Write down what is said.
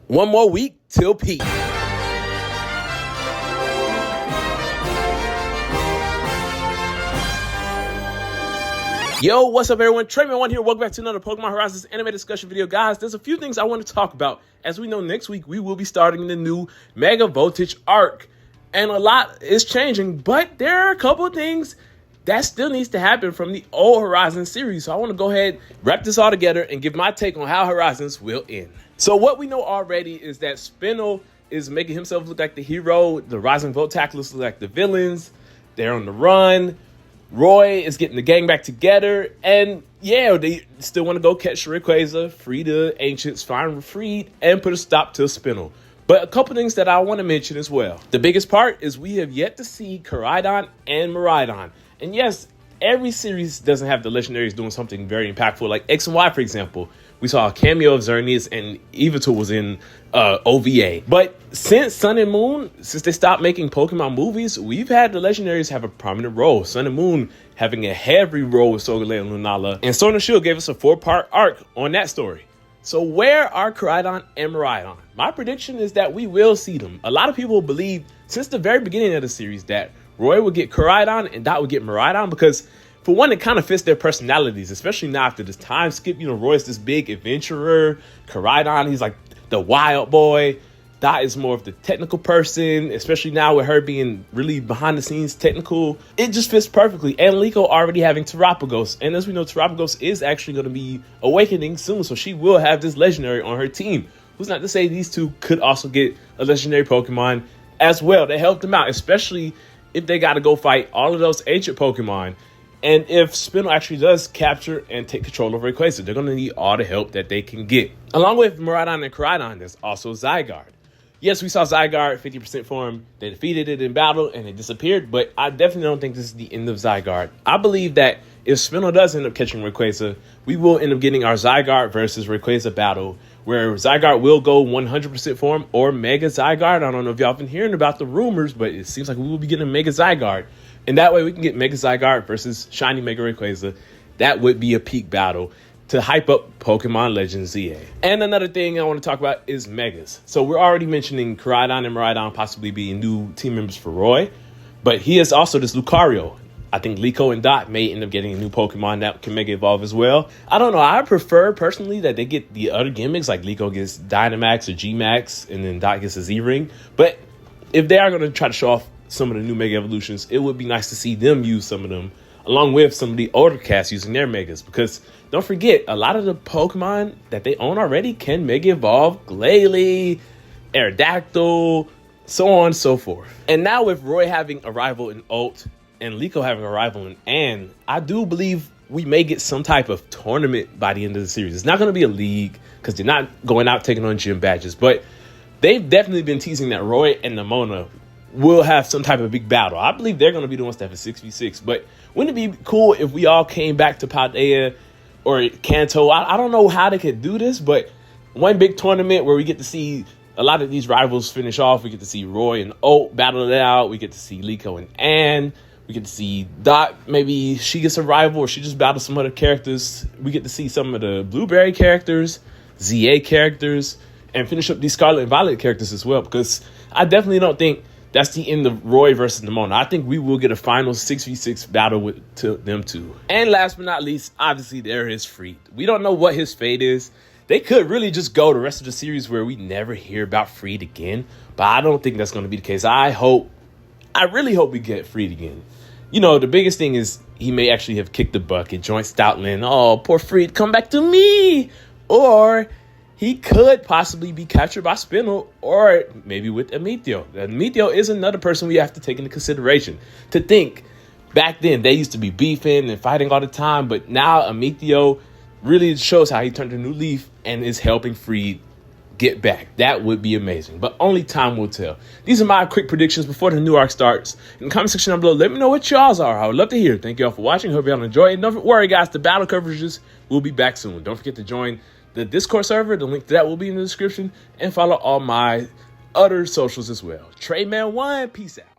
One more week till peak. Yo, what's up everyone? Trayman1 here. Welcome back to another Pokemon Horizons anime discussion video. Guys, there's a few things I want to talk about. As we know, next week we will be starting the new Mega Voltage arc. And a lot is changing, but there are a couple of things that still needs to happen from the old Horizons series. So I want to go ahead, wrap this all together, and give my take on how Horizons will end. So what we know already is that Spinel is making himself look like the hero. The Rising Volt Tacklers look like the villains. They're on the run. Roy is getting the gang back together, and yeah, they still want to go catch Rayquaza, free the Ancients, find Freed, and put a stop to Spinel. But a couple things that I want to mention as well. The biggest part is we have yet to see Koraidon and Miraidon. And yes, every series doesn't have the legendaries doing something very impactful, like X and Y, for example. We saw a cameo of Xerneas, and Yveltal was in OVA. But since Sun and Moon, since they stopped making Pokemon movies, we've had the legendaries have a prominent role. Sun and Moon having a heavy role with Solgaleo and Lunala. And Sword and Shield gave us a 4-part arc on that story. So where are Koraidon and Miraidon? My prediction is that we will see them. A lot of people believe since the very beginning of the series that Roy would get Koraidon and Dot would get Miraidon, because for one, it kind of fits their personalities, especially now after this time skip. You know, Roy's this big adventurer. Koraidon, he's like the wild boy. Dot is more of the technical person, especially now with her being really behind the scenes technical. It just fits perfectly. And Liko already having Terapagos. And as we know, Terapagos is actually going to be awakening soon, so she will have this legendary on her team. Who's not to say these two could also get a legendary Pokemon as well. They helped them out, especially if they got to go fight all of those ancient Pokemon. And if Spinel actually does capture and take control of Rayquaza, they're going to need all the help that they can get. Along with Miraidon and Koraidon, there's also Zygarde. Yes, we saw Zygarde 50% form. They defeated it in battle and it disappeared, but I definitely don't think this is the end of Zygarde. I believe that if Spinel does end up catching Rayquaza, we will end up getting our Zygarde versus Rayquaza battle, where Zygarde will go 100% form or Mega Zygarde. I don't know if y'all been hearing about the rumors, but it seems like we will be getting Mega Zygarde. And that way we can get Mega Zygarde versus Shiny Mega Rayquaza. That would be a peak battle to hype up Pokemon Legends ZA. And another thing I want to talk about is Megas. So we're already mentioning Koraidon and Miraidon possibly being new team members for Roy, but he is also this Lucario. I think Liko and Dot may end up getting a new Pokemon that can Mega Evolve as well. I don't know. I prefer personally that they get the other gimmicks, like Liko gets Dynamax or G-Max, and then Dot gets a Z-Ring. But if they are going to try to show off some of the new Mega Evolutions, it would be nice to see them use some of them, along with some of the older cast using their Megas. Because don't forget, a lot of the Pokemon that they own already can Mega Evolve. Glalie, Aerodactyl, so on and so forth. And now with Roy having a rival in Ult and Liko having a rival in Ann, I do believe we may get some type of tournament by the end of the series. It's not going to be a league because they're not going out taking on gym badges, but they've definitely been teasing that Roy and Nemona will have some type of big battle. I believe they're going to be the ones that have a 6v6, but wouldn't it be cool if we all came back to Paldea or Kanto? I don't know how they could do this, but one big tournament where we get to see a lot of these rivals finish off. We get to see Roy and Ult battle it out. We get to see Liko and Ann. We get to see Dot, maybe she gets a rival or she just battles some other characters. We get to see some of the Blueberry characters, ZA characters, and finish up these Scarlet and Violet characters as well, because I definitely don't think that's the end of Roy versus Nemona. I think we will get a final 6v6 battle with them two. And last but not least, obviously there is Freed. We don't know what his fate is. They could really just go the rest of the series where we never hear about Freed again, but I don't think that's going to be the case. I really hope we get Freed again. You know, the biggest thing is he may actually have kicked the bucket, joined Stoutland. Oh, poor Freed, come back to me. Or he could possibly be captured by Spinel, or maybe with Amicio. Amicio is another person we have to take into consideration. To think, back then, they used to be beefing and fighting all the time, but now Amicio really shows how he turned a new leaf and is helping Freed get back. That would be amazing, but only time will tell. These are my quick predictions before the new arc starts. In the comment section down below, let me know what y'all's are. I would love to hear. Thank y'all for watching. Hope y'all enjoy it. Don't worry, guys, the battle coverages will be back soon. Don't forget to join the Discord server. The link to that will be in the description, and follow all my other socials as well. Trayman1, peace out.